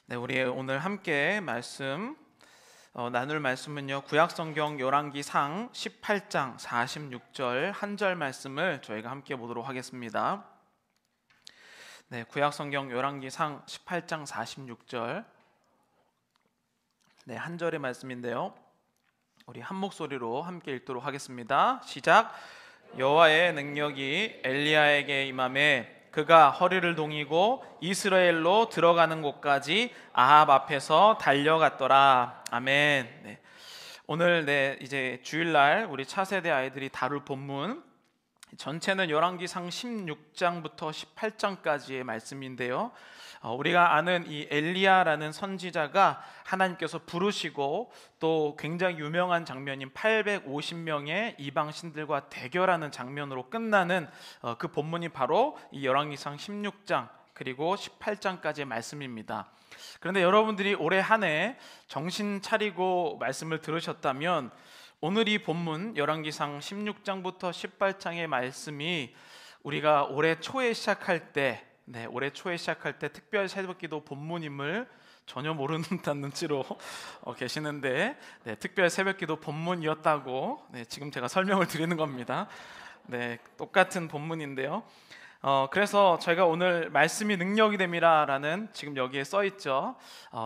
네, 우리 오늘 함께 나눌 말씀은요. 구약성경 열왕기상 18장 46절 한 절 말씀을 저희가 함께 보도록 하겠습니다. 네, 구약성경 열왕기상 18장 46절 네, 한 절의 말씀인데요. 우리 한 목소리로 함께 읽도록 하겠습니다. 시작. 여호와의 능력이 엘리야에게 임하매 그가 허리를 동이고 이스라엘로 들어가는 곳까지 아합 앞에서 달려갔더라. 아멘. 네. 오늘 이제 주일날 우리 차세대 아이들이 다룰 본문 전체는 열왕기상 16장부터 18장까지의 말씀인데요. 우리가 아는 이 엘리야라는 선지자가 하나님께서 부르시고 또 굉장히 유명한 장면인 850명의 이방 신들과 대결하는 장면으로 끝나는 그 본문이 바로 이 열왕기상 16장 그리고 18장까지의 말씀입니다. 그런데 여러분들이 올해 한 해 정신 차리고 말씀을 들으셨다면 오늘 이 본문 열왕기상 16장부터 18장의 말씀이 우리가 올해 초에 시작할 때 특별 새벽기도 본문임을 전혀 모르는 듯한 눈치로 계시는데 특별 새벽기도 본문이었다고 지금 제가 설명을 드리는 겁니다. 똑같은 본문인데요. 그래서 저희가 오늘 말씀이 능력이 됨이라라는 지금 여기에 써 있죠.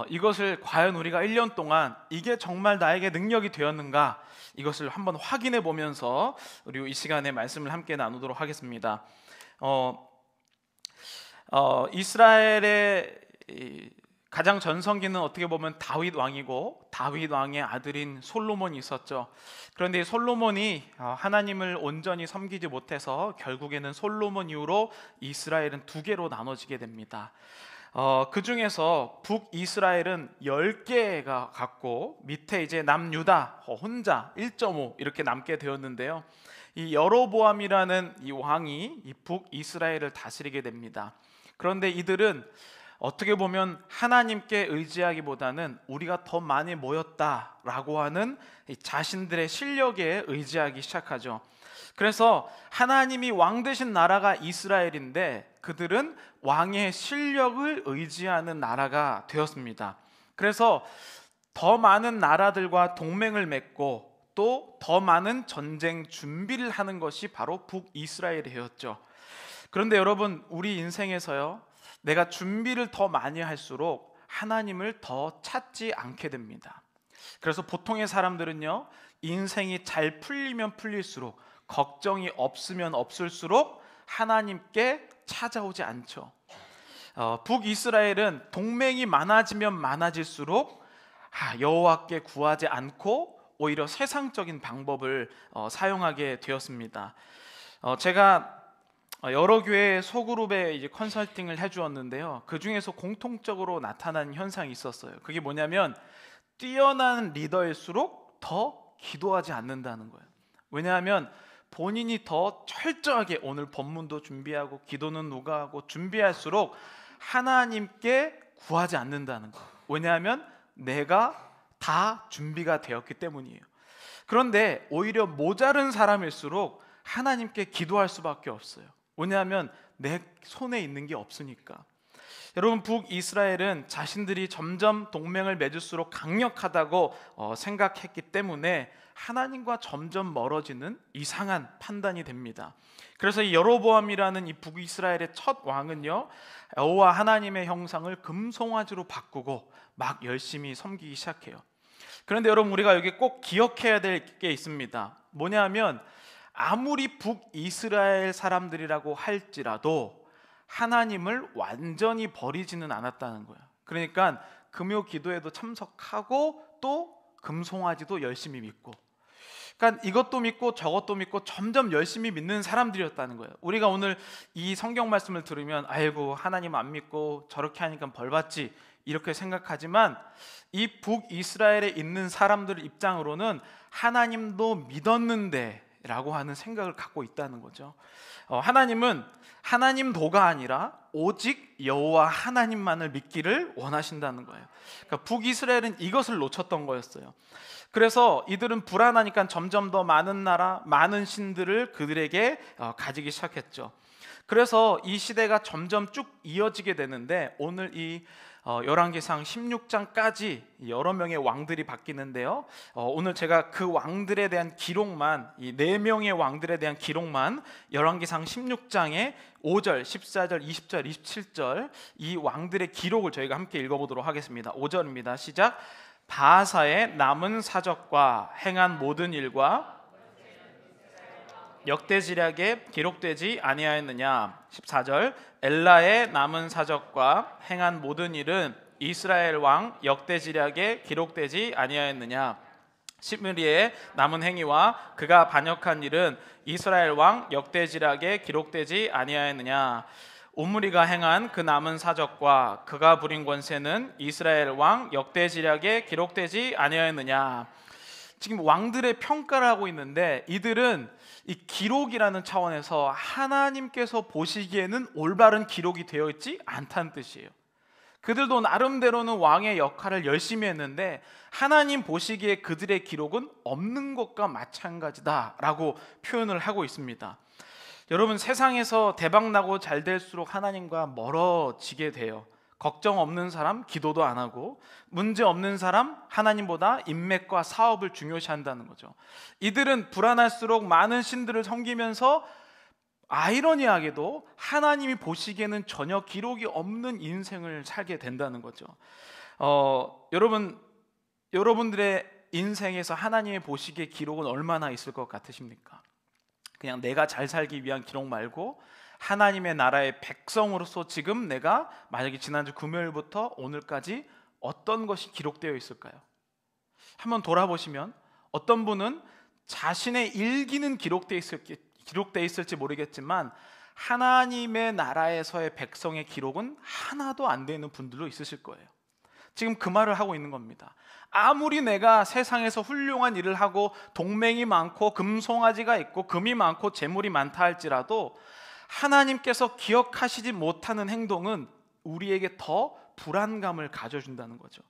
이것을 과연 우리가 1년 동안 이게 정말 나에게 능력이 되었는가 이것을 한번 확인해 보면서 우리 이 시간에 말씀을 함께 나누도록 하겠습니다. 이스라엘의 가장 전성기는 어떻게 보면 다윗 왕이고 다윗 왕의 아들인 솔로몬이 있었죠. 그런데 솔로몬이 하나님을 온전히 섬기지 못해서 결국에는 솔로몬 이후로 이스라엘은 두 개로 나눠지게 됩니다. 그 중에서 북이스라엘은 10개가 갔고 밑에 이제 남유다 혼자 1.5 이렇게 남게 되었는데요. 이 여로보암이라는 이 왕이 이 북이스라엘을 다스리게 됩니다. 그런데 이들은 어떻게 보면 하나님께 의지하기보다는 우리가 더 많이 모였다라고 하는 자신들의 실력에 의지하기 시작하죠. 그래서 하나님이 왕 되신 나라가 이스라엘인데 그들은 왕의 실력을 의지하는 나라가 되었습니다. 그래서 더 많은 나라들과 동맹을 맺고 또 더 많은 전쟁 준비를 하는 것이 바로 북이스라엘이었죠. 그런데 여러분 우리 인생에서요 내가 준비를 더 많이 할수록 하나님을 더 찾지 않게 됩니다. 그래서 보통의 사람들은요 인생이 잘 풀리면 풀릴수록 걱정이 없으면 없을수록 하나님께 찾아오지 않죠. 북이스라엘은 동맹이 많아지면 많아질수록 여호와께 구하지 않고 오히려 세상적인 방법을 사용하게 되었습니다. 제가 여러 교회 소그룹에 이제 컨설팅을 해주었는데요. 그 중에서 공통적으로 나타난 현상이 있었어요. 그게 뭐냐면 뛰어난 리더일수록 더 기도하지 않는다는 거예요. 왜냐하면 본인이 더 철저하게 오늘 본문도 준비하고 기도는 누가 하고 준비할수록 하나님께 구하지 않는다는 거예요. 왜냐하면 내가 다 준비가 되었기 때문이에요. 그런데 오히려 모자른 사람일수록 하나님께 기도할 수밖에 없어요. 왜냐하면 내 손에 있는 게 없으니까. 여러분 북이스라엘은 자신들이 점점 동맹을 맺을수록 강력하다고 생각했기 때문에 하나님과 점점 멀어지는 이상한 판단이 됩니다. 그래서 이 여로보암이라는 이 북이스라엘의 첫 왕은요 여호와 하나님의 형상을 금송아지로 바꾸고 막 열심히 섬기기 시작해요. 그런데 여러분 우리가 여기 꼭 기억해야 될 게 있습니다. 뭐냐면 아무리 북이스라엘 사람들이라고 할지라도 하나님을 완전히 버리지는 않았다는 거예요. 그러니까 금요 기도에도 참석하고 또 금송아지도 열심히 믿고, 그러니까 이것도 믿고 저것도 믿고 점점 열심히 믿는 사람들이었다는 거예요. 우리가 오늘 이 성경 말씀을 들으면 아이고 하나님 안 믿고 저렇게 하니까 벌 받지 이렇게 생각하지만 이 북이스라엘에 있는 사람들 입장으로는 하나님도 믿었는데 라고 하는 생각을 갖고 있다는 거죠. 하나님은 하나님도가 아니라 오직 여호와 하나님만을 믿기를 원하신다는 거예요. 그러니까 북이스라엘은 이것을 놓쳤던 거였어요. 그래서 이들은 불안하니까 점점 더 많은 나라, 많은 신들을 그들에게 가지기 시작했죠. 그래서 이 시대가 점점 쭉 이어지게 되는데 오늘 이 열왕기상 16장까지 여러 명의 왕들이 바뀌는데요. 오늘 제가 그 왕들에 대한 기록만, 이 4명의 왕들에 대한 기록만 열왕기상 16장의 5절, 14절, 20절, 27절 이 왕들의 기록을 저희가 함께 읽어보도록 하겠습니다. 5절입니다. 시작. 바하사의 남은 사적과 행한 모든 일과 역대지략에 기록되지 아니하였느냐. 14절. 엘라의 남은 사적과 행한 모든 일은 이스라엘 왕 역대지략에 기록되지 아니하였느냐. 시므리의 남은 행위와 그가 반역한 일은 이스라엘 왕 역대지략에 기록되지 아니하였느냐. 옴므리가 행한 그 남은 사적과 그가 부린 권세는 이스라엘 왕 역대지략에 기록되지 아니하였느냐. 지금 왕들의 평가를 하고 있는데 이들은 이 기록이라는 차원에서 하나님께서 보시기에는 올바른 기록이 되어 있지 않다는 뜻이에요. 그들도 나름대로는 왕의 역할을 열심히 했는데 하나님 보시기에 그들의 기록은 없는 것과 마찬가지다라고 표현을 하고 있습니다. 여러분, 세상에서 대박나고 잘 될수록 하나님과 멀어지게 돼요. 걱정 없는 사람 기도도 안 하고, 문제 없는 사람 하나님보다 인맥과 사업을 중요시한다는 거죠. 이들은 불안할수록 많은 신들을 섬기면서 아이러니하게도 하나님이 보시기에는 전혀 기록이 없는 인생을 살게 된다는 거죠. 여러분들의 인생에서 하나님이 보시기에 기록은 얼마나 있을 것 같으십니까? 그냥 내가 잘 살기 위한 기록 말고 하나님의 나라의 백성으로서 지금 내가 만약에 지난주 금요일부터 오늘까지 어떤 것이 기록되어 있을까요? 한번 돌아보시면 어떤 분은 자신의 일기는 기록되어 있을지 모르겠지만 하나님의 나라에서의 백성의 기록은 하나도 안 되는 분들도 있으실 거예요. 지금 그 말을 하고 있는 겁니다. 아무리 내가 세상에서 훌륭한 일을 하고 동맹이 많고 금송아지가 있고 금이 많고 재물이 많다 할지라도 하나님께서 기억하시지 못하는 행동은 우리에게 더 불안감을 가져준다는 거죠.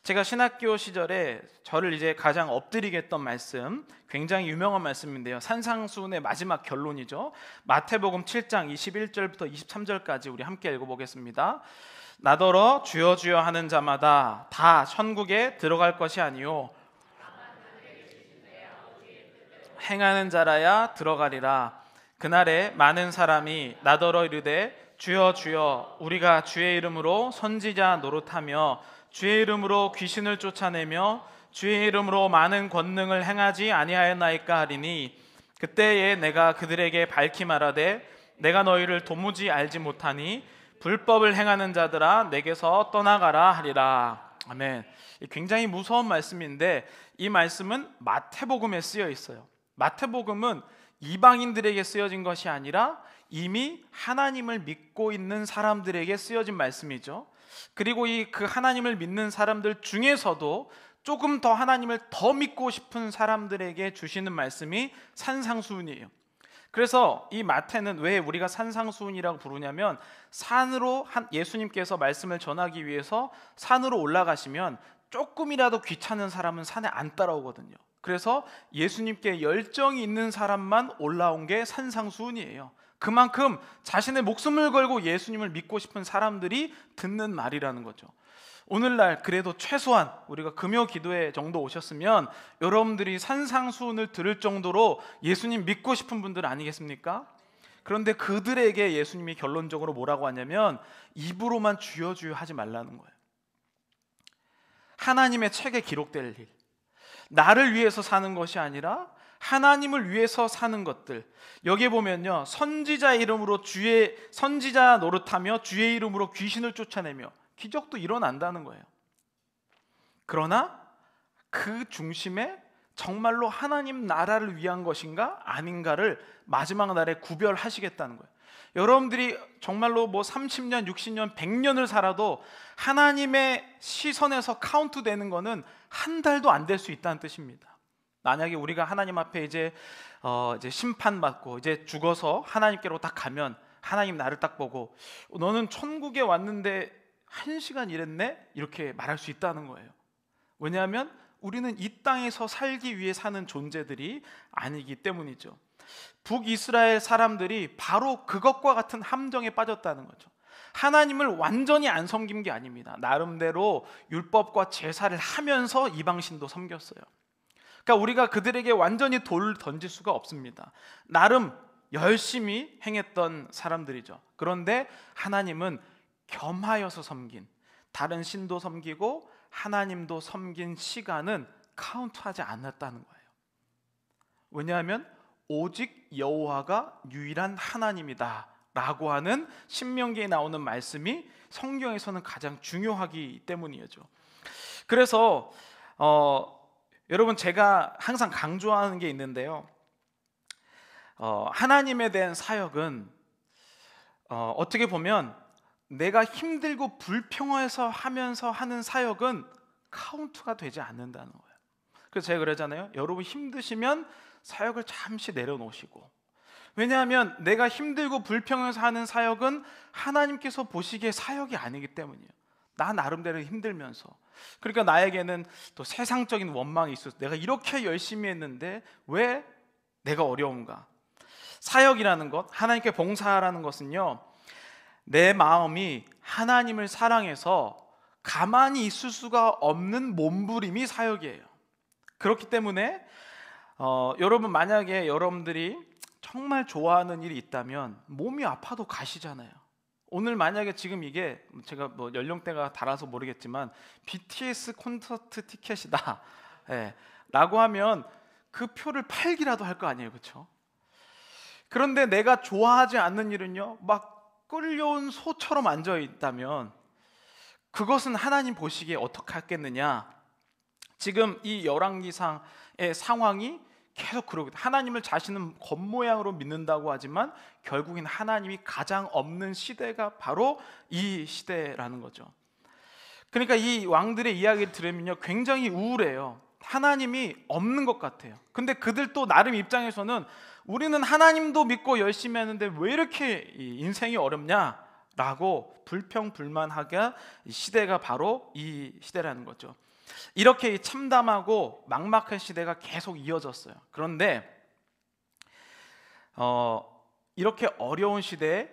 제가 신학교 시절에 저를 이제 가장 엎드리게 했던 말씀, 굉장히 유명한 말씀인데요. 산상수훈의 마지막 결론이죠. 마태복음 7장 21절부터 23절까지 우리 함께 읽어보겠습니다. 나더러 주여 주여 하는 자마다 다 천국에 들어갈 것이 아니요 행하는 자라야 들어가리라. 그날에 많은 사람이 나더러 이르되 주여 주여 우리가 주의 이름으로 선지자 노릇하며 주의 이름으로 귀신을 쫓아내며 주의 이름으로 많은 권능을 행하지 아니하였나이까 하리니 그때에 내가 그들에게 밝히 말하되 내가 너희를 도무지 알지 못하니 불법을 행하는 자들아 내게서 떠나가라 하리라. 아멘. 굉장히 무서운 말씀인데 이 말씀은 마태복음에 쓰여 있어요. 마태복음은 이방인들에게 쓰여진 것이 아니라 이미 하나님을 믿고 있는 사람들에게 쓰여진 말씀이죠. 그리고 그 하나님을 믿는 사람들 중에서도 조금 더 하나님을 더 믿고 싶은 사람들에게 주시는 말씀이 산상수훈이에요. 그래서 이 마태는 왜 우리가 산상수훈이라고 부르냐면 산으로 예수님께서 말씀을 전하기 위해서 산으로 올라가시면 조금이라도 귀찮은 사람은 산에 안 따라오거든요. 그래서 예수님께 열정이 있는 사람만 올라온 게 산상수훈이에요. 그만큼 자신의 목숨을 걸고 예수님을 믿고 싶은 사람들이 듣는 말이라는 거죠. 오늘날 그래도 최소한 우리가 금요 기도회 정도 오셨으면 여러분들이 산상수훈을 들을 정도로 예수님 믿고 싶은 분들 아니겠습니까? 그런데 그들에게 예수님이 결론적으로 뭐라고 하냐면 입으로만 주여 주여 하지 말라는 거예요. 하나님의 책에 기록될 일, 나를 위해서 사는 것이 아니라 하나님을 위해서 사는 것들. 여기에 보면요, 선지자 이름으로 선지자 노릇하며 주의 이름으로 귀신을 쫓아내며 기적도 일어난다는 거예요. 그러나 그 중심에 정말로 하나님 나라를 위한 것인가 아닌가를 마지막 날에 구별하시겠다는 거예요. 여러분들이 정말로 30년, 60년, 100년을 살아도 하나님의 시선에서 카운트 되는 거는 한 달도 안 될 수 있다는 뜻입니다. 만약에 우리가 하나님 앞에 이제 심판받고 이제 죽어서 하나님께로 딱 가면 하나님 나를 딱 보고 너는 천국에 왔는데 1시간 일했네? 이렇게 말할 수 있다는 거예요. 왜냐하면 우리는 이 땅에서 살기 위해 사는 존재들이 아니기 때문이죠. 북이스라엘 사람들이 바로 그것과 같은 함정에 빠졌다는 거죠. 하나님을 완전히 안 섬긴 게 아닙니다. 나름대로 율법과 제사를 하면서 이방신도 섬겼어요. 그러니까 우리가 그들에게 완전히 돌을 던질 수가 없습니다. 나름 열심히 행했던 사람들이죠. 그런데 하나님은 겸하여서 섬긴, 다른 신도 섬기고 하나님도 섬긴 시간은 카운트하지 않았다는 거예요. 왜냐하면 오직 여호와가 유일한 하나님이다 라고 하는 신명기에 나오는 말씀이 성경에서는 가장 중요하기 때문이죠. 그래서 여러분, 제가 항상 강조하는 게 있는데요, 하나님에 대한 사역은 어떻게 보면 내가 힘들고 불평해서 하면서 하는 사역은 카운트가 되지 않는다는 거예요. 그래서 제가 그러잖아요, 여러분 힘드시면 사역을 잠시 내려놓으시고, 왜냐하면 내가 힘들고 불평해서 하는 사역은 하나님께서 보시기에 사역이 아니기 때문이에요. 나 나름대로 힘들면서, 그러니까 나에게는 또 세상적인 원망이 있어서 내가 이렇게 열심히 했는데 왜 내가 어려운가. 사역이라는 것, 하나님께 봉사하라는 것은요, 내 마음이 하나님을 사랑해서 가만히 있을 수가 없는 몸부림이 사역이에요. 그렇기 때문에 여러분, 만약에 여러분들이 정말 좋아하는 일이 있다면 몸이 아파도 가시잖아요. 오늘 만약에 지금 이게 제가 뭐 연령대가 달아서 모르겠지만 BTS 콘서트 티켓이다 라고 하면 그 표를 팔기라도 할 거 아니에요, 그렇죠? 그런데 내가 좋아하지 않는 일은요, 막 끌려온 소처럼 앉아 있다면 그것은 하나님 보시기에 어떻게 하겠느냐. 지금 이 열왕기상의 상황이 계속 그러고, 하나님을 자신은 겉모양으로 믿는다고 하지만 결국엔 하나님이 가장 없는 시대가 바로 이 시대라는 거죠. 그러니까 이 왕들의 이야기를 들으면요, 굉장히 우울해요. 하나님이 없는 것 같아요. 근데 그들도 나름 입장에서는 우리는 하나님도 믿고 열심히 하는데 왜 이렇게 인생이 어렵냐 라고 불평불만하게, 시대가 바로 이 시대라는 거죠. 이렇게 참담하고 막막한 시대가 계속 이어졌어요. 그런데 이렇게 어려운 시대에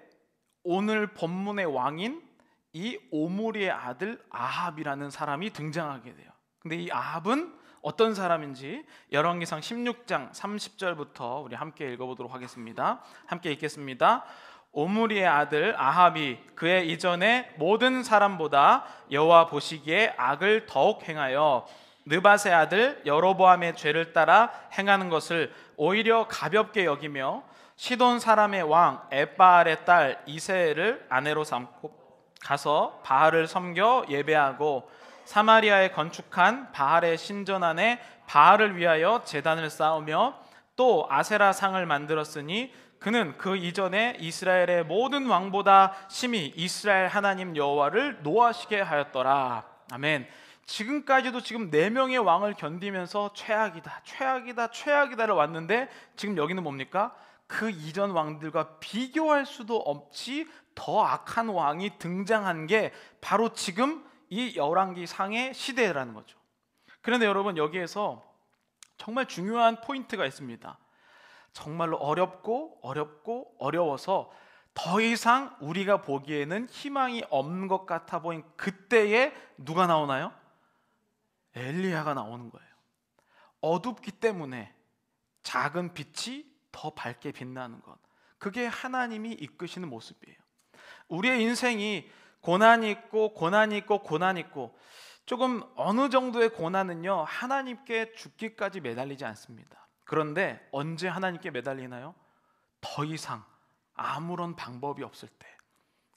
오늘 본문의 왕인 이 오므리의 아들 아합이라는 사람이 등장하게 돼요. 근데 이 아합은 어떤 사람인지 열왕기상 16장 30절부터 우리 함께 읽어보도록 하겠습니다. 함께 읽겠습니다. 오므리의 아들 아합이 그의 이전의 모든 사람보다 여호와 보시기에 악을 더욱 행하여 느밧의 아들 여로보암의 죄를 따라 행하는 것을 오히려 가볍게 여기며 시돈 사람의 왕 엣바알의 딸 이세엘을 아내로 삼고 가서 바알을 섬겨 예배하고 사마리아에 건축한 바알의 신전 안에 바알을 위하여 제단을 쌓으며 또 아세라 상을 만들었으니 그는 그 이전에 이스라엘의 모든 왕보다 심히 이스라엘 하나님 여호와를 노하시게 하였더라. 아멘. 지금까지도 지금 4명의 왕을 견디면서 최악이다, 최악이다, 최악이다를 왔는데 지금 여기는 뭡니까? 그 이전 왕들과 비교할 수도 없이 더 악한 왕이 등장한 게 바로 지금 이 열왕기상의 시대라는 거죠. 그런데 여러분, 여기에서 정말 중요한 포인트가 있습니다. 정말로 어렵고 어려워서 더 이상 우리가 보기에는 희망이 없는 것 같아 보인 그때에 누가 나오나요? 엘리야가 나오는 거예요. 어둡기 때문에 작은 빛이 더 밝게 빛나는 것, 그게 하나님이 이끄시는 모습이에요. 우리의 인생이 고난이 있고 조금 어느 정도의 고난은요, 하나님께 죽기까지 매달리지 않습니다. 그런데 언제 하나님께 매달리나요? 더 이상 아무런 방법이 없을 때,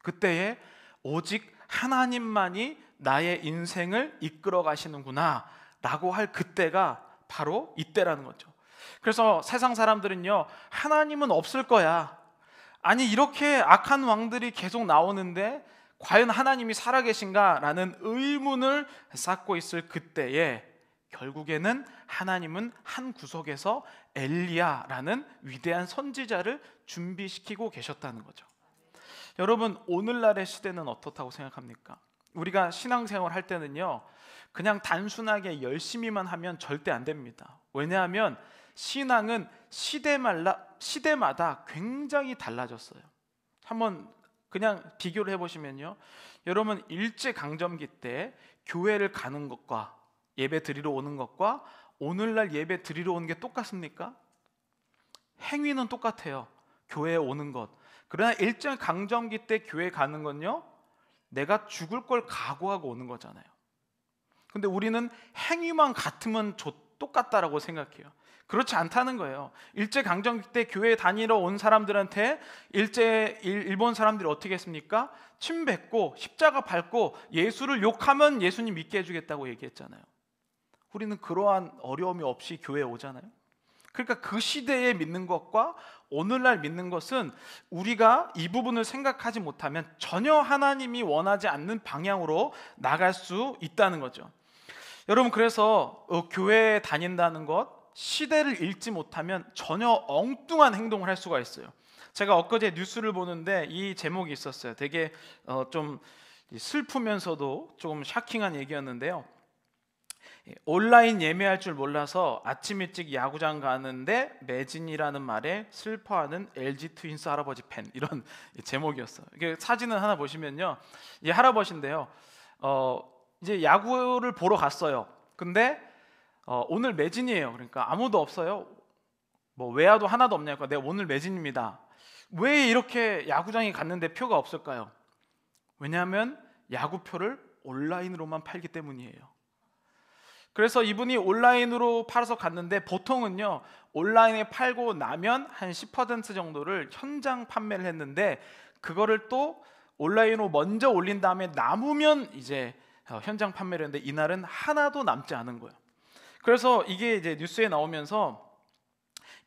그때에 오직 하나님만이 나의 인생을 이끌어 가시는구나 라고 할 그때가 바로 이때라는 거죠. 그래서 세상 사람들은요, 하나님은 없을 거야, 아니 이렇게 악한 왕들이 계속 나오는데 과연 하나님이 살아계신가 라는 의문을 쌓고 있을 그때에 결국에는 하나님은 한 구석에서 엘리야라는 위대한 선지자를 준비시키고 계셨다는 거죠. 여러분, 오늘날의 시대는 어떻다고 생각합니까? 우리가 신앙생활 할 때는요, 그냥 단순하게 열심히만 하면 절대 안 됩니다. 왜냐하면 신앙은 시대마다 굉장히 달라졌어요. 한번 그냥 비교를 해보시면요, 여러분 일제강점기 때 교회를 가는 것과 예배 드리러 오는 것과 오늘날 예배 드리러 오는 게 똑같습니까? 행위는 똑같아요. 교회에 오는 것. 그러나 일제강점기 때 교회 가는 건요, 내가 죽을 걸 각오하고 오는 거잖아요. 근데 우리는 행위만 같으면 똑같다라고 생각해요. 그렇지 않다는 거예요. 일제강점기 때 교회 다니러 온 사람들한테 일본 사람들이 어떻게 했습니까? 침 뱉고 십자가 밟고 예수를 욕하면 예수님 믿게 해주겠다고 얘기했잖아요. 우리는 그러한 어려움이 없이 교회에 오잖아요. 그러니까 그 시대에 믿는 것과 오늘날 믿는 것은 우리가 이 부분을 생각하지 못하면 전혀 하나님이 원하지 않는 방향으로 나갈 수 있다는 거죠. 여러분, 그래서 교회에 다닌다는 것, 시대를 읽지 못하면 전혀 엉뚱한 행동을 할 수가 있어요. 제가 엊그제 뉴스를 보는데 이 제목이 있었어요. 되게 좀 슬프면서도 조금 샤킹한 얘기였는데요. 온라인 예매할 줄 몰라서 아침 일찍 야구장 가는데 매진이라는 말에 슬퍼하는 LG 트윈스 할아버지 팬, 이런 제목이었어요. 이게 사진을 하나 보시면요, 이 할아버지인데요, 이제 야구를 보러 갔어요. 근데 오늘 매진이에요. 그러니까 아무도 없어요. 뭐 외야도 하나도 없냐고. 네, 오늘 매진입니다. 왜 이렇게 야구장에 갔는데 표가 없을까요? 왜냐하면 야구표를 온라인으로만 팔기 때문이에요. 그래서 이분이 온라인으로 팔아서 갔는데, 보통은요 온라인에 팔고 나면 한 10% 정도를 현장 판매를 했는데, 그거를 또 온라인으로 먼저 올린 다음에 남으면 이제 현장 판매를 했는데, 이날은 하나도 남지 않은 거예요. 그래서 이게 이제 뉴스에 나오면서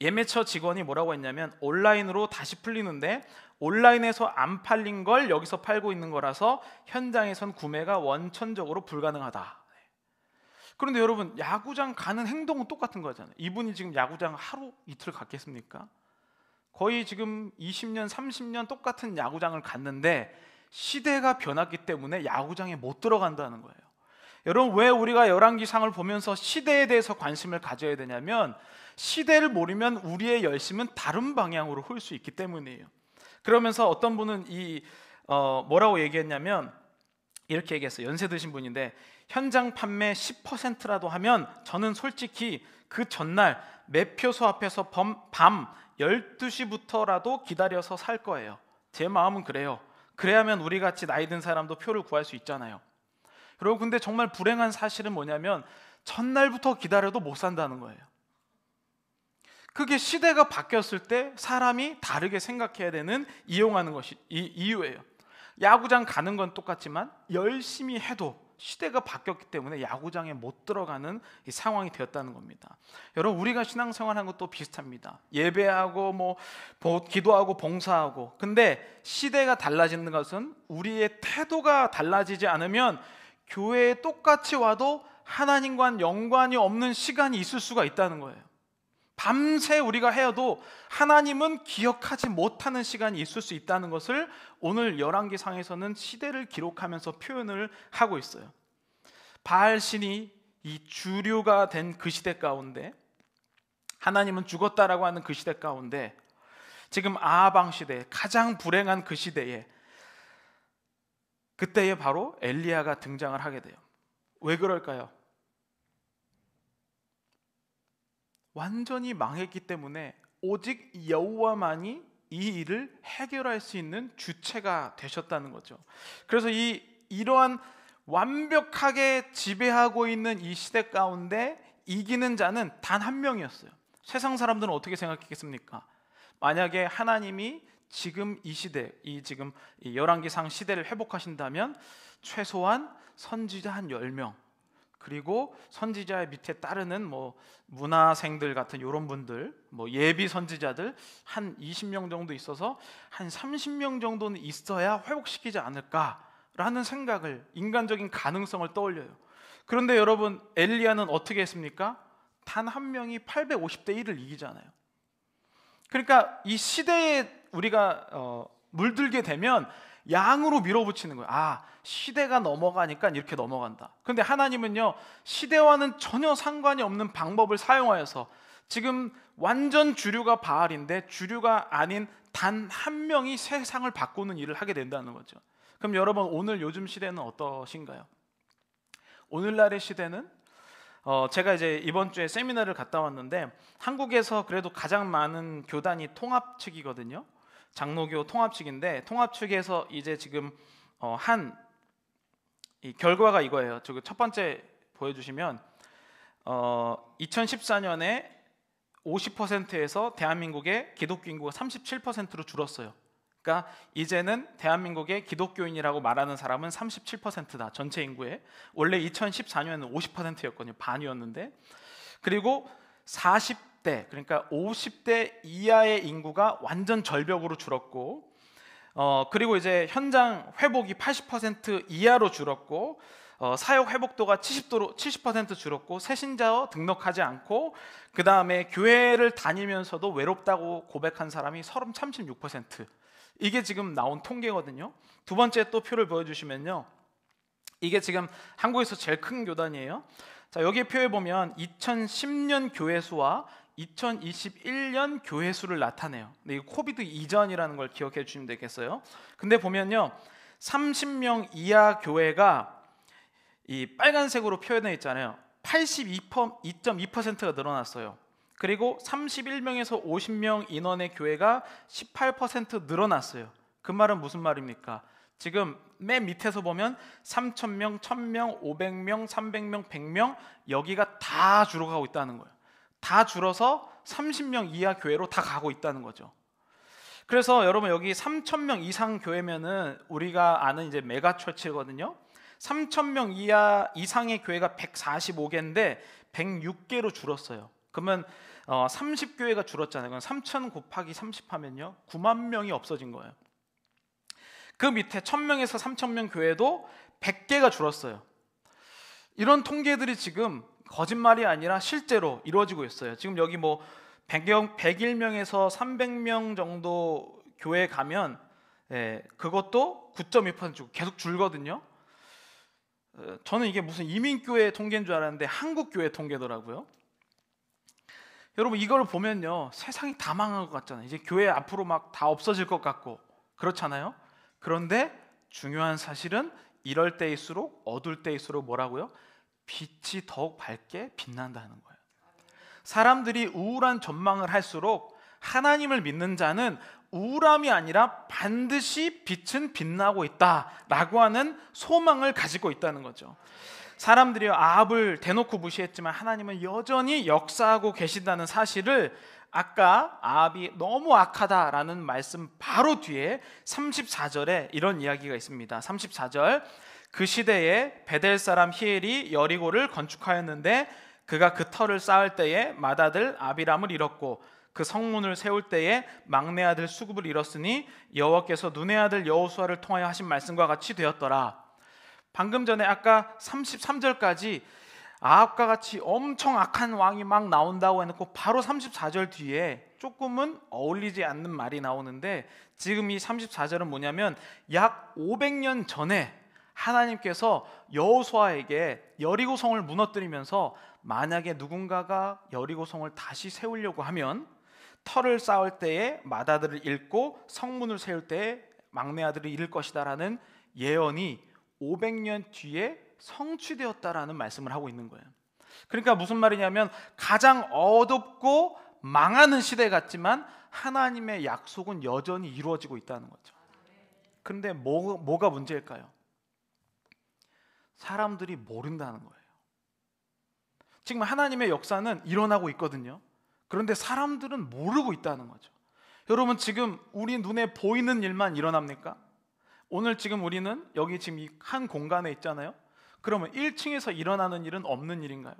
예매처 직원이 뭐라고 했냐면, 온라인으로 다시 풀리는데 온라인에서 안 팔린 걸 여기서 팔고 있는 거라서 현장에선 구매가 원천적으로 불가능하다. 그런데 여러분, 야구장 가는 행동은 똑같은 거잖아요. 이분이 지금 야구장 하루 이틀 갔겠습니까? 거의 지금 20년 30년 똑같은 야구장을 갔는데 시대가 변했기 때문에 야구장에 못 들어간다는 거예요. 여러분, 왜 우리가 열왕기상을 보면서 시대에 대해서 관심을 가져야 되냐면, 시대를 모르면 우리의 열심은 다른 방향으로 흐를 수 있기 때문이에요. 그러면서 어떤 분은 뭐라고 얘기했냐면, 이렇게 얘기했어요. 연세 드신 분인데, 현장 판매 10%라도 하면 저는 솔직히 그 전날 매표소 앞에서 밤 12시부터라도 기다려서 살 거예요. 제 마음은 그래요. 그래야면 우리 같이 나이 든 사람도 표를 구할 수 있잖아요. 여러분, 근데 정말 불행한 사실은 뭐냐면, 전날부터 기다려도 못 산다는 거예요. 그게 시대가 바뀌었을 때 사람이 다르게 생각해야 되는, 이용하는 것이 이유예요. 야구장 가는 건 똑같지만 열심히 해도 시대가 바뀌었기 때문에 야구장에 못 들어가는 이 상황이 되었다는 겁니다. 여러분, 우리가 신앙생활하는 것도 비슷합니다. 예배하고 뭐 기도하고 봉사하고, 근데 시대가 달라지는 것은 우리의 태도가 달라지지 않으면 교회에 똑같이 와도 하나님과는 연관이 없는 시간이 있을 수가 있다는 거예요. 밤새 우리가 헤어도 하나님은 기억하지 못하는 시간이 있을 수 있다는 것을 오늘 열왕기상에서는 시대를 기록하면서 표현을 하고 있어요. 바알신이 이 주류가 된 그 시대 가운데, 하나님은 죽었다라고 하는 그 시대 가운데, 지금 아하방 시대, 가장 불행한 그 시대에, 그때에 바로 엘리야가 등장을 하게 돼요. 왜 그럴까요? 완전히 망했기 때문에 오직 여호와만이 이 일을 해결할 수 있는 주체가 되셨다는 거죠. 그래서 이러한 완벽하게 지배하고 있는 이 시대 가운데 이기는 자는 단 한 명이었어요. 세상 사람들은 어떻게 생각했겠습니까? 만약에 하나님이 지금 이 시대, 지금 이 열왕기상 시대를 회복하신다면 최소한 선지자 한 10명, 그리고 선지자의 밑에 따르는 뭐 문화생들 같은 이런 분들, 뭐 예비 선지자들 한 20명 정도 있어서 한 30명 정도는 있어야 회복시키지 않을까라는 생각을, 인간적인 가능성을 떠올려요. 그런데 여러분, 엘리야는 어떻게 했습니까? 단 한 명이 850대 1을 이기잖아요. 그러니까 이 시대에 우리가 물들게 되면 양으로 밀어붙이는 거예요. 시대가 넘어가니까 이렇게 넘어간다. 근데 하나님은요, 시대와는 전혀 상관이 없는 방법을 사용하여서 지금 완전 주류가 바알인데 주류가 아닌 단 한 명이 세상을 바꾸는 일을 하게 된다는 거죠. 그럼 여러분, 오늘 요즘 시대는 어떠신가요? 오늘날의 시대는 제가 이제 이번 주에 세미나를 갔다 왔는데, 한국에서 그래도 가장 많은 교단이 통합 측이거든요. 장로교 통합 측인데, 통합 측에서 이제 지금 이 결과가 이거예요. 저기 첫 번째 보여주시면 2014년에 50%에서 대한민국의 기독교 인구가 37%로 줄었어요. 그러니까 이제는 대한민국의 기독교인이라고 말하는 사람은 37%다, 전체 인구의. 원래 2014년에는 50%였거든요. 반이었는데. 그리고 40대, 그러니까 50대 이하의 인구가 완전 절벽으로 줄었고, 그리고 이제 현장 회복이 80% 이하로 줄었고, 사역 회복도가 70% 줄었고, 새신자 등록하지 않고, 그 다음에 교회를 다니면서도 외롭다고 고백한 사람이 36%. 이게 지금 나온 통계거든요. 두 번째 또 표를 보여주시면요, 이게 지금 한국에서 제일 큰 교단이에요. 자, 여기 표에 보면 2010년 교회 수와 2021년 교회 수를 나타내요. 근데 이거 코비드 이전이라는 걸 기억해 주시면 되겠어요. 근데 보면요, 30명 이하 교회가 이 빨간색으로 표현해 있잖아요. 82.2%가 늘어났어요. 그리고 31명에서 50명 인원의 교회가 18% 늘어났어요. 그 말은 무슨 말입니까? 지금 맨 밑에서 보면 3,000명, 1,000명, 500명, 300명, 100명, 여기가 다 줄어가고 있다는 거예요. 다 줄어서 30명 이하 교회로 다 가고 있다는 거죠. 그래서 여러분, 여기 3,000명 이상 교회면은 우리가 아는 이제 메가처치거든요. 3,000명 이상의 교회가 145개인데 106개로 줄었어요. 그러면 30교회가 줄었잖아요. 그럼 3,000 곱하기 30 하면요, 9만 명이 없어진 거예요. 그 밑에 1,000명에서 3,000명 교회도 100개가 줄었어요. 이런 통계들이 지금 거짓말이 아니라 실제로 이루어지고 있어요. 지금 여기 뭐 101명에서 300명 정도 교회 가면 그것도 9.2% 계속 줄거든요. 저는 이게 무슨 이민교회 통계인 줄 알았는데 한국교회 통계더라고요. 여러분, 이걸 보면요, 세상이 다 망한 것 같잖아요. 이제 교회 앞으로 막 다 없어질 것 같고 그렇잖아요. 그런데 중요한 사실은 이럴 때일수록, 어두울 때일수록 뭐라고요? 빛이 더욱 밝게 빛난다는 거예요. 사람들이 우울한 전망을 할수록 하나님을 믿는 자는 우울함이 아니라 반드시 빛은 빛나고 있다라고 하는 소망을 가지고 있다는 거죠. 사람들이 아합을 대놓고 무시했지만 하나님은 여전히 역사하고 계신다는 사실을, 아까 아합이 너무 악하다라는 말씀 바로 뒤에 34절에 이런 이야기가 있습니다. 34절, 그 시대에 베델 사람 히엘이 여리고를 건축하였는데 그가 그 터를 쌓을 때에 맏아들 아비람을 잃었고 그 성문을 세울 때에 막내 아들 수굽을 잃었으니 여호와께서 눈의 아들 여호수아를 통하여 하신 말씀과 같이 되었더라. 방금 전에 아까 33절까지 아합과 같이 엄청 악한 왕이 막 나온다고 해놓고 바로 34절 뒤에 조금은 어울리지 않는 말이 나오는데, 지금 이 34절은 뭐냐면 약 500년 전에 하나님께서 여호수아에게 여리고성을 무너뜨리면서 만약에 누군가가 여리고성을 다시 세우려고 하면 터를 쌓을 때에 맏아들을 잃고 성문을 세울 때에 막내 아들을 잃을 것이다 라는 예언이 500년 뒤에 성취되었다라는 말씀을 하고 있는 거예요. 그러니까 무슨 말이냐면 가장 어둡고 망하는 시대 같지만 하나님의 약속은 여전히 이루어지고 있다는 거죠. 그런데 뭐가 문제일까요? 사람들이 모른다는 거예요. 지금 하나님의 역사는 일어나고 있거든요. 그런데 사람들은 모르고 있다는 거죠. 여러분, 지금 우리 눈에 보이는 일만 일어납니까? 오늘 지금 우리는 여기 지금 이 한 공간에 있잖아요. 그러면 1층에서 일어나는 일은 없는 일인가요?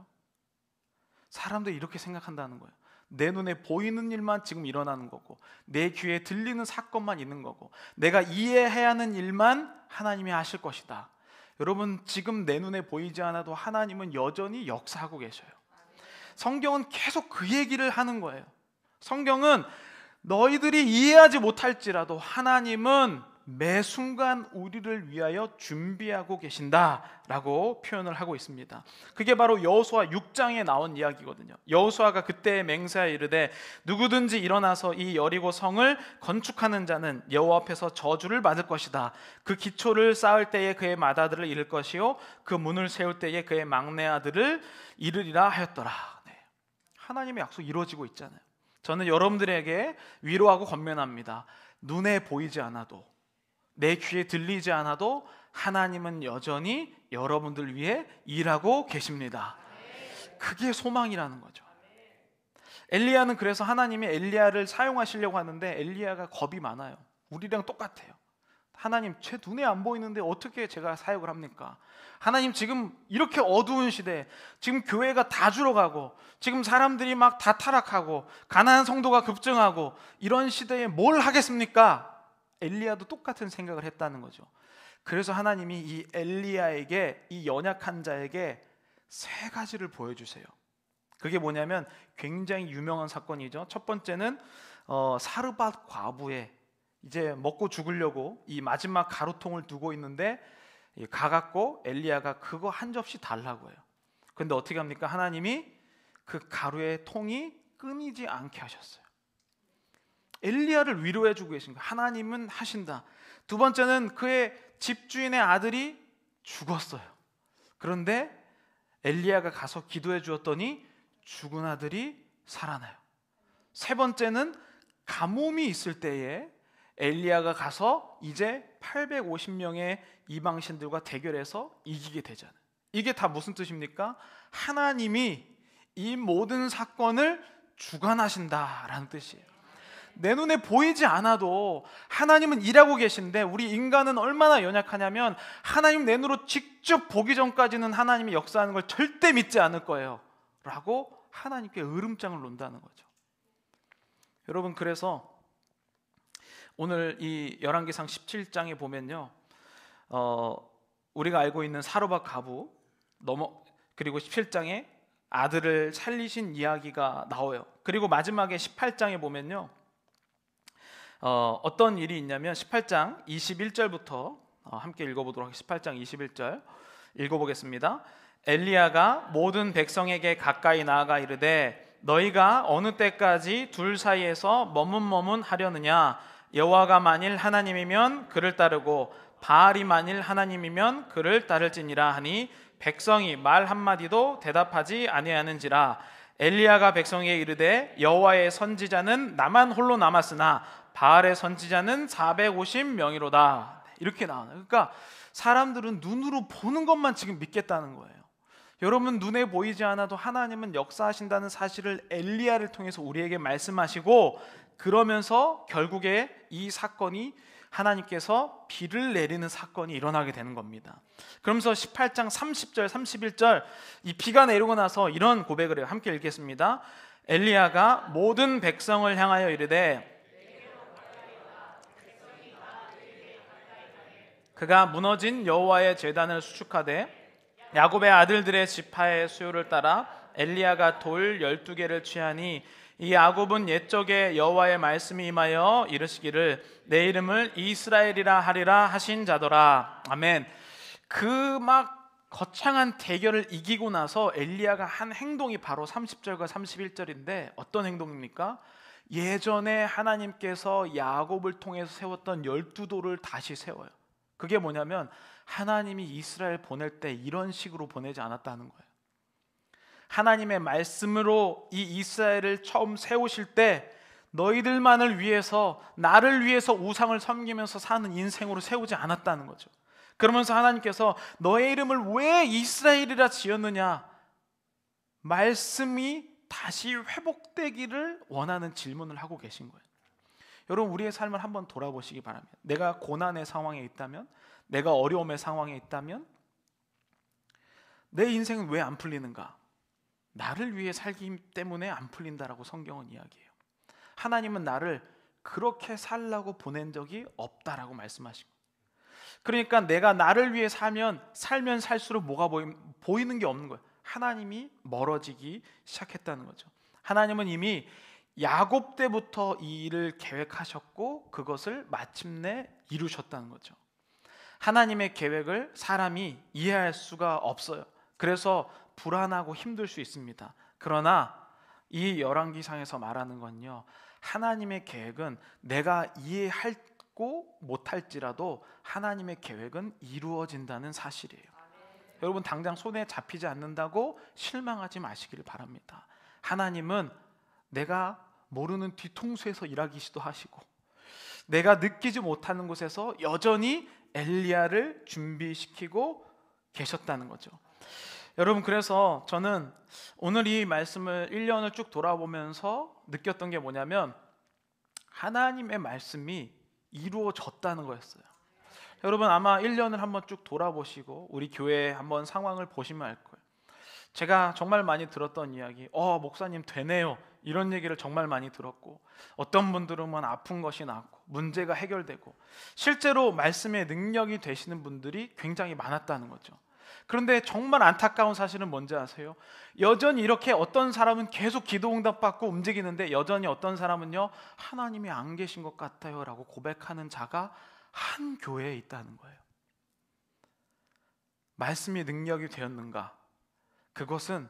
사람들이 이렇게 생각한다는 거예요. 내 눈에 보이는 일만 지금 일어나는 거고, 내 귀에 들리는 사건만 있는 거고, 내가 이해해야 하는 일만 하나님이 하실 것이다. 여러분, 지금 내 눈에 보이지 않아도 하나님은 여전히 역사하고 계셔요. 성경은 계속 그 얘기를 하는 거예요. 성경은 너희들이 이해하지 못할지라도 하나님은 매 순간 우리를 위하여 준비하고 계신다라고 표현을 하고 있습니다. 그게 바로 여호수아 6장에 나온 이야기거든요. 여호수아가 그때 맹세하여 이르되 누구든지 일어나서 이 여리고 성을 건축하는 자는 여호와 앞에서 저주를 받을 것이다. 그 기초를 쌓을 때에 그의 맏아들을 잃을 것이요 그 문을 세울 때에 그의 막내 아들을 잃으리라 하였더라. 네. 하나님의 약속 이루어지고 있잖아요. 저는 여러분들에게 위로하고 권면합니다. 눈에 보이지 않아도, 내 귀에 들리지 않아도 하나님은 여전히 여러분들 위해 일하고 계십니다. 그게 소망이라는 거죠. 엘리야는 그래서 하나님이 엘리야를 사용하시려고 하는데 엘리야가 겁이 많아요. 우리랑 똑같아요. 하나님, 제 눈에 안 보이는데 어떻게 제가 사역을 합니까? 하나님, 지금 이렇게 어두운 시대, 지금 교회가 다 줄어가고 지금 사람들이 막 다 타락하고 가난한 성도가 급증하고 이런 시대에 뭘 하겠습니까? 엘리야도 똑같은 생각을 했다는 거죠. 그래서 하나님이 이 엘리야에게, 이 연약한 자에게 세 가지를 보여주세요. 그게 뭐냐면 굉장히 유명한 사건이죠. 첫 번째는 사르밧 과부의, 이제 먹고 죽으려고 이 마지막 가루통을 두고 있는데 가갖고 엘리야가 그거 한 접시 달라고 해요. 근데 어떻게 합니까? 하나님이 그 가루의 통이 끊이지 않게 하셨어요. 엘리야를 위로해 주고 계신 거예요. 하나님은 하신다. 두 번째는 그의 집주인의 아들이 죽었어요. 그런데 엘리야가 가서 기도해 주었더니 죽은 아들이 살아나요. 세 번째는 가뭄이 있을 때에 엘리야가 가서 이제 850명의 이방신들과 대결해서 이기게 되잖아요. 이게 다 무슨 뜻입니까? 하나님이 이 모든 사건을 주관하신다라는 뜻이에요. 내 눈에 보이지 않아도 하나님은 일하고 계신데 우리 인간은 얼마나 연약하냐면 하나님 내 눈으로 직접 보기 전까지는 하나님이 역사하는 걸 절대 믿지 않을 거예요 라고 하나님께 으름장을 놓는다는 거죠. 여러분, 그래서 오늘 이 열왕기상 17장에 보면요, 우리가 알고 있는 사르밧 과부 그리고 17장에 아들을 살리신 이야기가 나와요. 그리고 마지막에 18장에 보면요, 어떤 일이 있냐면 18장 21절부터 함께 읽어보도록 하겠습니다. 18장 21절 읽어보겠습니다. 엘리야가 모든 백성에게 가까이 나아가 이르되 너희가 어느 때까지 둘 사이에서 머문머문하려느냐? 여호와가 만일 하나님이면 그를 따르고 바알이 만일 하나님이면 그를 따를지니라 하니 백성이 말 한마디도 대답하지 아니하는지라. 엘리야가 백성에게 이르되 여호와의 선지자는 나만 홀로 남았으나 바알의 선지자는 450명이로다. 이렇게 나와요. 그러니까 사람들은 눈으로 보는 것만 지금 믿겠다는 거예요. 여러분, 눈에 보이지 않아도 하나님은 역사하신다는 사실을 엘리야를 통해서 우리에게 말씀하시고, 그러면서 결국에 이 사건이 하나님께서 비를 내리는 사건이 일어나게 되는 겁니다. 그러면서 18장 30절 31절 이 비가 내리고 나서 이런 고백을 해요. 함께 읽겠습니다. 엘리야가 모든 백성을 향하여 이르되 그가 무너진 여호와의 제단을 수축하되 야곱의 아들들의 지파의 수요를 따라 엘리야가 돌 12개를 취하니 이 야곱은 옛적에 여호와의 말씀이 임하여 이르시기를 내 이름을 이스라엘이라 하리라 하신 자더라. 아멘. 그 막 거창한 대결을 이기고 나서 엘리야가 한 행동이 바로 30절과 31절인데 어떤 행동입니까? 예전에 하나님께서 야곱을 통해서 세웠던 12돌을 다시 세워요. 그게 뭐냐면 하나님이 이스라엘 보낼 때 이런 식으로 보내지 않았다는 거예요. 하나님의 말씀으로 이 이스라엘을 처음 세우실 때 너희들만을 위해서, 나를 위해서 우상을 섬기면서 사는 인생으로 세우지 않았다는 거죠. 그러면서 하나님께서 너의 이름을 왜 이스라엘이라 지었느냐, 말씀이 다시 회복되기를 원하는 질문을 하고 계신 거예요. 여러분, 우리의 삶을 한번 돌아보시기 바랍니다. 내가 고난의 상황에 있다면, 내가 어려움의 상황에 있다면 내 인생은 왜 안 풀리는가? 나를 위해 살기 때문에 안 풀린다라고 성경은 이야기해요. 하나님은 나를 그렇게 살라고 보낸 적이 없다라고 말씀하시고, 그러니까 내가 나를 위해 살면 살수록 뭐가 보이는 게 없는 거예요. 하나님이 멀어지기 시작했다는 거죠. 하나님은 이미 야곱 때부터 이 일을 계획하셨고 그것을 마침내 이루셨다는 거죠. 하나님의 계획을 사람이 이해할 수가 없어요. 그래서 불안하고 힘들 수 있습니다. 그러나 이 열왕기상에서 말하는 건요, 하나님의 계획은 내가 이해하고 못할지라도 하나님의 계획은 이루어진다는 사실이에요. 여러분, 당장 손에 잡히지 않는다고 실망하지 마시기를 바랍니다. 하나님은 내가 모르는 뒤통수에서 일하기도 하시고, 내가 느끼지 못하는 곳에서 여전히 엘리야를 준비시키고 계셨다는 거죠. 여러분, 그래서 저는 오늘 이 말씀을 1년을 쭉 돌아보면서 느꼈던 게 뭐냐면, 하나님의 말씀이 이루어졌다는 거였어요. 여러분, 아마 1년을 한번 쭉 돌아보시고 우리 교회 한번 상황을 보시면 알 거예요. 제가 정말 많이 들었던 이야기, 목사님 되네요, 이런 얘기를 정말 많이 들었고, 어떤 분들은 아픈 것이 낫고 문제가 해결되고, 실제로 말씀의 능력이 되시는 분들이 굉장히 많았다는 거죠. 그런데 정말 안타까운 사실은 뭔지 아세요? 여전히 이렇게 어떤 사람은 계속 기도 응답받고 움직이는데, 여전히 어떤 사람은요, 하나님이 안 계신 것 같아요 라고 고백하는 자가 한 교회에 있다는 거예요. 말씀이 능력이 되었는가? 그것은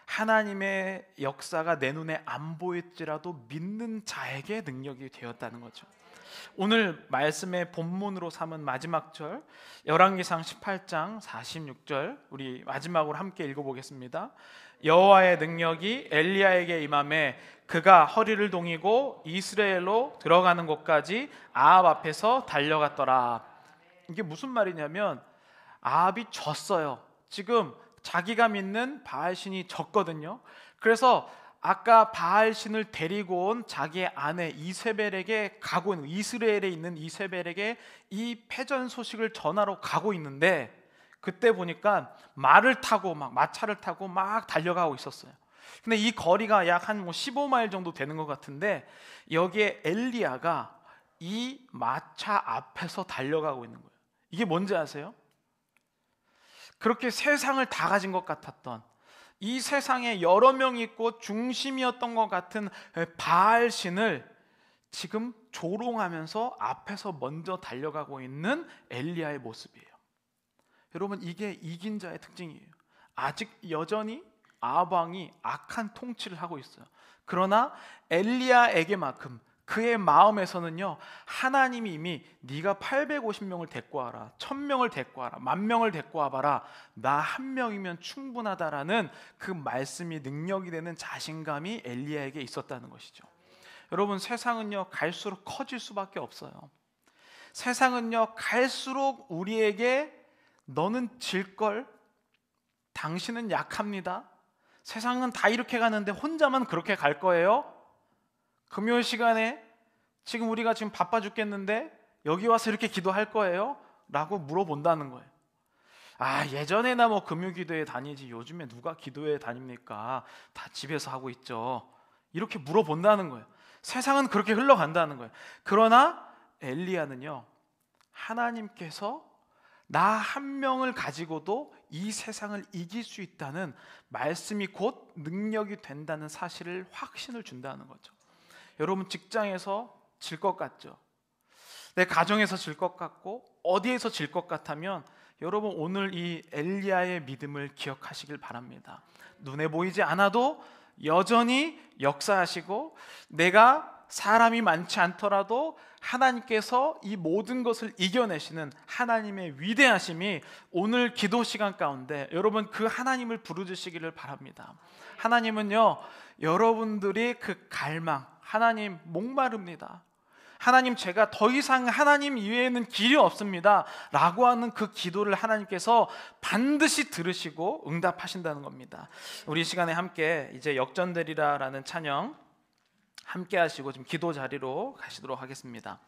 하나님의 역사가 내 눈에 안 보일지라도 믿는 자에게 능력이 되었다는 거죠. 오늘 말씀의 본문으로 삼은 마지막 절, 열왕기상 18장 46절, 우리 마지막으로 함께 읽어보겠습니다. 여호와의 능력이 엘리야에게 임하매 그가 허리를 동이고 이스라엘로 들어가는 곳까지 아합 앞에서 달려갔더라. 이게 무슨 말이냐면, 아합이 졌어요. 지금 자기가 믿는 바알신이 졌거든요. 그래서 아까 바알신을 데리고 온 자기의 아내 이세벨에게 가고 있는, 이스라엘에 있는 이세벨에게 이 패전 소식을 전하러 가고 있는데, 그때 보니까 말을 타고 마차를 타고 막 달려가고 있었어요. 근데 이 거리가 약 한 15마일 정도 되는 것 같은데, 여기에 엘리야가 이 마차 앞에서 달려가고 있는 거예요. 이게 뭔지 아세요? 그렇게 세상을 다 가진 것 같았던, 이 세상에 여러 명 있고 중심이었던 것 같은 바알신을 지금 조롱하면서 앞에서 먼저 달려가고 있는 엘리야의 모습이에요. 여러분, 이게 이긴 자의 특징이에요. 아직 여전히 아합 왕이 악한 통치를 하고 있어요. 그러나 엘리야에게만큼 그의 마음에서는요, 하나님이 이미 네가 850명을 데리고 와라, 1000명을 데리고 와라, 10,000명을 데리고 와봐라, 나 한 명이면 충분하다라는 그 말씀이 능력이 되는 자신감이 엘리야에게 있었다는 것이죠. 여러분, 세상은요 갈수록 커질 수밖에 없어요. 세상은요 갈수록 우리에게 너는 질걸, 당신은 약합니다, 세상은 다 이렇게 가는데 혼자만 그렇게 갈 거예요, 금요일 시간에 지금 우리가 지금 바빠 죽겠는데 여기 와서 이렇게 기도할 거예요? 라고 물어본다는 거예요. 예전에나 금요기도회 다니지 요즘에 누가 기도회 다닙니까? 다 집에서 하고 있죠. 이렇게 물어본다는 거예요. 세상은 그렇게 흘러간다는 거예요. 그러나 엘리야는요, 하나님께서 나 한 명을 가지고도 이 세상을 이길 수 있다는 말씀이 곧 능력이 된다는 사실을, 확신을 준다는 거죠. 여러분, 직장에서 질 것 같죠? 내 가정에서 질 것 같고 어디에서 질 것 같으면, 여러분 오늘 이 엘리야의 믿음을 기억하시길 바랍니다. 눈에 보이지 않아도 여전히 역사하시고, 내가 사람이 많지 않더라도 하나님께서 이 모든 것을 이겨내시는 하나님의 위대하심이 오늘 기도 시간 가운데 여러분 그 하나님을 부르짖으시기를 바랍니다. 하나님은요, 여러분들이 그 갈망, 하나님 목마릅니다, 하나님 제가 더 이상 하나님 이외에는 길이 없습니다 라고 하는 그 기도를 하나님께서 반드시 들으시고 응답하신다는 겁니다. 우리 시간에 함께 이제 역전되리라 라는 찬양 함께 하시고 지금 기도 자리로 가시도록 하겠습니다.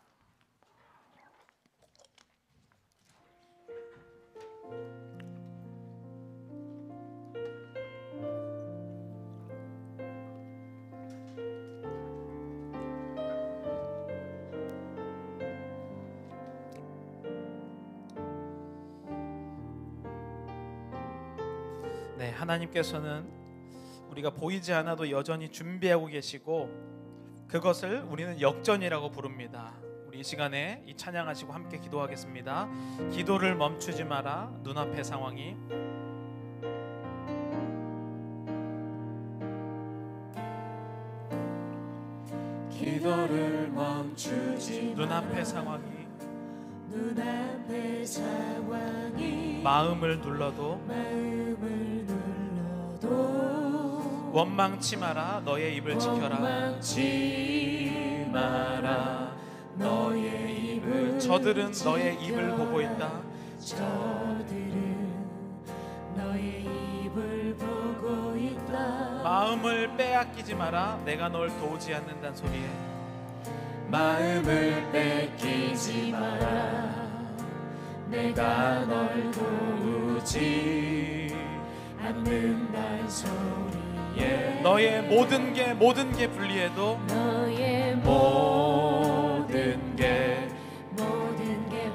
네, 하나님께서는 우리가 보이지 않아도 여전히 준비하고 계시고, 그것을 우리는 역전이라고 부릅니다. 우리 이 시간에 이 찬양하시고 함께 기도하겠습니다. 기도를 멈추지 마라. 눈앞의 상황이 기도를 멈추지 눈앞의 상황이 눈앞의 상황이 마음을 눌러도 원망치 마라. 너의 입을 지켜라. 원망치 마라. 너의 입을 저들은 너의 입을 보고 있다. 저들은 너의 입을 보고 있다. 마음을 빼앗기지 마라. 내가 널 도우지 않는다는 소리에 마음을 뺏기지 마라. 내가 널 도우지 않는다는 소리에 너의 모든 게 불리해도 너의 모든 게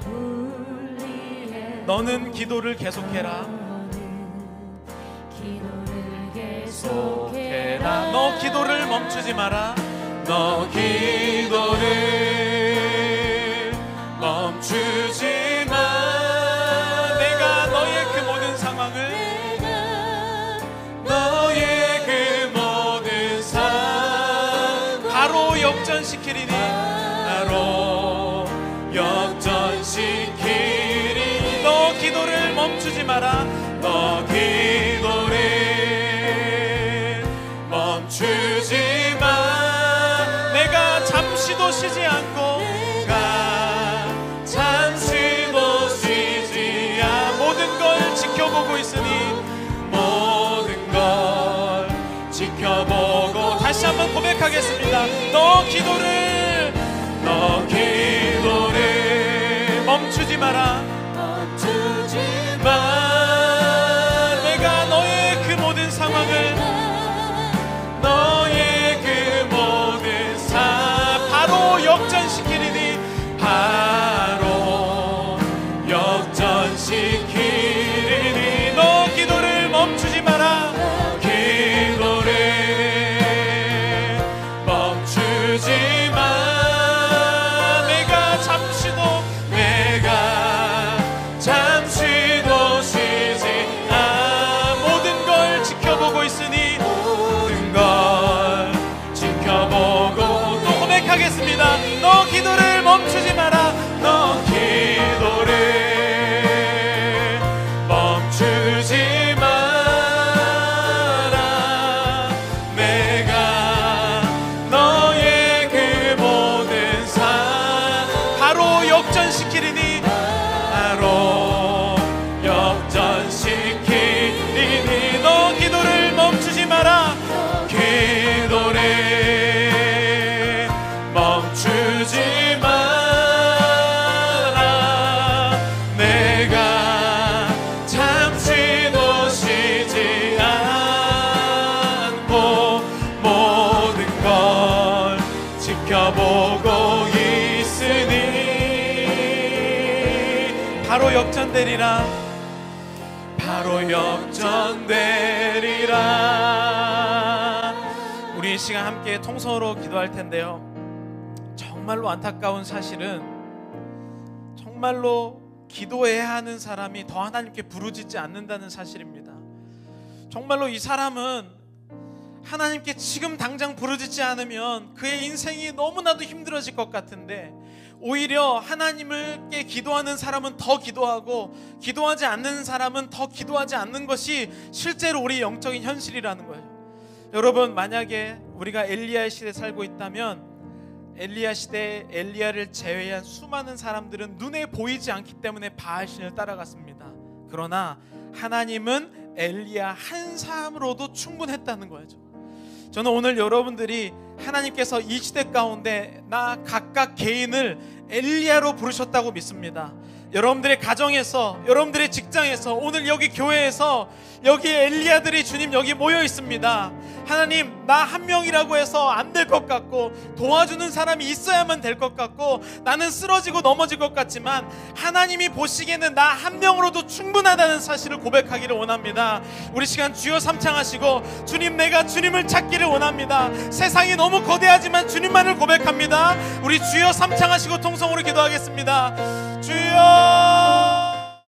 불리해 너는 기도를 계속해라. 너는 기도를 계속해라. 너 기도를 멈추지 마라. 너 기도를 멈추지 마. 내가 너의 그 모든 상황을 너의 그 모든 상황 바로 역전시키리니 바로 역전시키리니. 너 기도를 멈추지 마라. 너 기도를 멈추지 마. 내가 잠시도 쉬지 않고 잠시도 쉬지 않고 모든 걸 지켜보고 있으니 모든 걸 지켜보고. 다시 한번 고백하겠습니다. 너 기도를 멈추지 마라. 멈추지 마. 내가 너의 그 모든 상황을 너의 그 모든 바로 역전시키리니 바로 역전시키리니. 너 기도를 멈추지 마라. 기도를 멈추지 마. 내가 잠시도 쉬지 모든 걸 지켜보고 있으니 모든 걸 지켜보고. 또 고백하겠습니다. 너 기도를 멈추지 마라. 너 기도를 멈추지 마라. 내가 너의 그 모든 바로 역전시키리니 바로 역전시키리니. 너 기도를 멈추지 마라. 기도를 멈추지 마라. 내가 잠시도 쉬지 않고 모든 걸 지켜보고 있으니 바로 역전되리라. 바로 역전되리라. 우리 이 시간 함께 통성으로 기도할 텐데요. 정말로 안타까운 사실은 정말로 기도해야 하는 사람이 더 하나님께 부르짖지 않는다는 사실입니다. 정말로 이 사람은 하나님께 지금 당장 부르짖지 않으면 그의 인생이 너무나도 힘들어질 것 같은데 오히려 하나님께 기도하는 사람은 더 기도하고 기도하지 않는 사람은 더 기도하지 않는 것이 실제로 우리 영적인 현실이라는 거예요. 여러분, 만약에 우리가 엘리야 시대에 살고 있다면 엘리야 시대에 엘리야를 제외한 수많은 사람들은 눈에 보이지 않기 때문에 바알신을 따라갔습니다. 그러나 하나님은 엘리야 한 사람으로도 충분했다는 거죠. 저는 오늘 여러분들이 하나님께서 이 시대 가운데 나 각각 개인을 엘리야로 부르셨다고 믿습니다. 여러분들의 가정에서, 여러분들의 직장에서, 오늘 여기 교회에서, 여기 엘리야들이 주님 여기 모여 있습니다. 하나님, 나 한 명이라고 해서 안 될 것 같고, 도와주는 사람이 있어야만 될 것 같고, 나는 쓰러지고 넘어질 것 같지만 하나님이 보시기에는 나 한 명으로도 충분하다는 사실을 고백하기를 원합니다. 우리 시간 주여 삼창하시고, 주님, 내가 주님을 찾기를 원합니다. 세상이 너무 거대하지만 주님만을 고백합니다. 우리 주여 삼창하시고 통성으로 기도하겠습니다. 주여